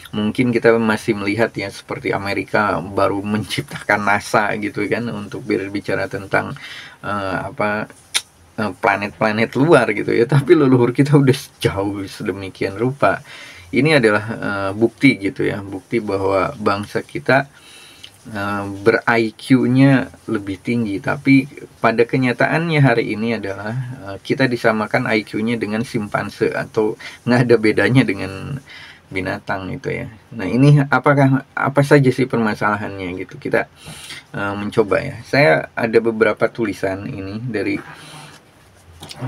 Mungkin kita masih melihat ya seperti Amerika baru menciptakan NASA gitu kan untuk berbicara tentang planet-planet luar gitu ya, tapi leluhur kita udah jauh sedemikian rupa. Ini adalah bukti gitu ya, bukti bahwa bangsa kita ber-IQ-nya lebih tinggi, tapi pada kenyataannya hari ini adalah kita disamakan IQ-nya dengan simpanse, atau nggak ada bedanya dengan binatang itu ya. Nah ini apa saja sih permasalahannya gitu, kita mencoba ya. Saya ada beberapa tulisan ini dari,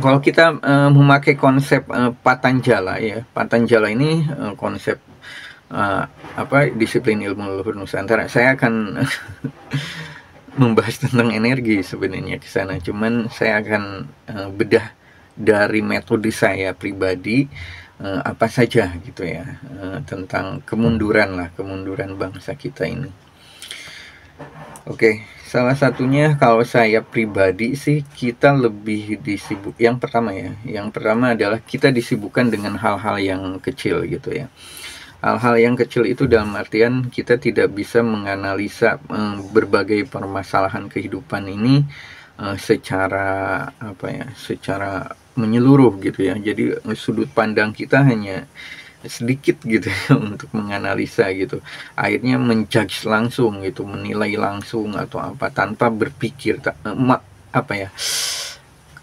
kalau kita memakai konsep Patanjala ya, Patanjala ini konsep disiplin ilmu leluhur Nusantara. Saya akan membahas tentang energi sebenarnya ke sana, cuman saya akan bedah dari metode saya pribadi, apa saja gitu ya, tentang kemunduran bangsa kita ini. Oke, salah satunya kalau saya pribadi sih, kita lebih disibuk. Yang pertama adalah kita disibukkan dengan hal-hal yang kecil gitu ya. Hal-hal yang kecil itu dalam artian kita tidak bisa menganalisa berbagai permasalahan kehidupan ini secara menyeluruh gitu ya. Jadi sudut pandang kita hanya sedikit gitu ya untuk menganalisa gitu. Akhirnya menjudge langsung gitu, menilai langsung atau apa, tanpa berpikir.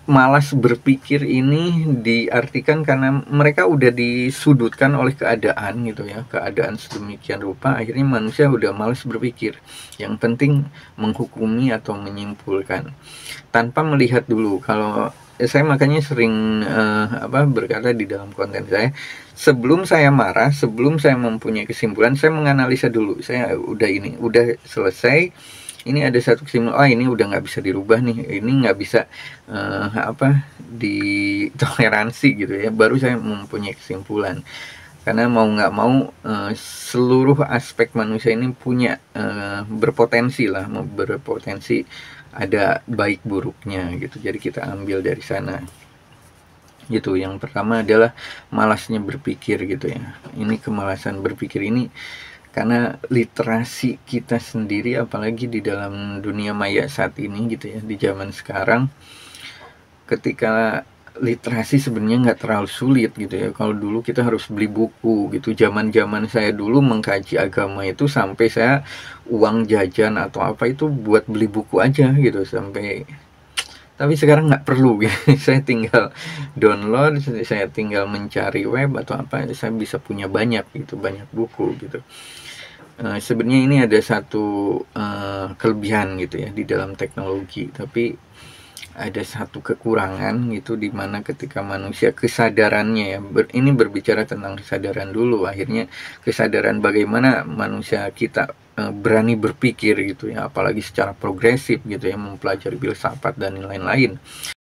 Malas berpikir ini diartikan karena mereka udah disudutkan oleh keadaan gitu ya, keadaan sedemikian rupa, akhirnya manusia udah malas berpikir. Yang penting menghukumi atau menyimpulkan tanpa melihat dulu. Kalau saya makanya sering berkata di dalam konten saya, sebelum saya marah, sebelum saya mempunyai kesimpulan, saya menganalisa dulu. Saya udah selesai, ini ada satu kesimpulan, ini udah nggak bisa dirubah nih, ini nggak bisa ditoleransi gitu ya, baru saya mempunyai kesimpulan. Karena mau nggak mau seluruh aspek manusia ini punya berpotensi ada baik buruknya gitu. Jadi kita ambil dari sana gitu. Yang pertama adalah malasnya berpikir gitu ya. Ini kemalasan berpikir ini karena literasi kita sendiri, apalagi di dalam dunia maya saat ini gitu ya, di zaman sekarang, ketika literasi sebenarnya nggak terlalu sulit gitu ya. Kalau dulu kita harus beli buku gitu, zaman saya dulu mengkaji agama itu sampai saya uang jajan atau apa itu buat beli buku aja gitu, tapi sekarang nggak perlu gitu. Saya tinggal download, saya tinggal mencari web atau apa, saya bisa punya banyak buku gitu. Sebenarnya ini ada satu kelebihan gitu ya di dalam teknologi, tapi ada satu kekurangan gitu, dimana ketika manusia kesadarannya ya, ini berbicara tentang kesadaran dulu, akhirnya kesadaran bagaimana manusia kita berani berpikir gitu ya, apalagi secara progresif gitu ya, mempelajari filsafat dan lain-lain.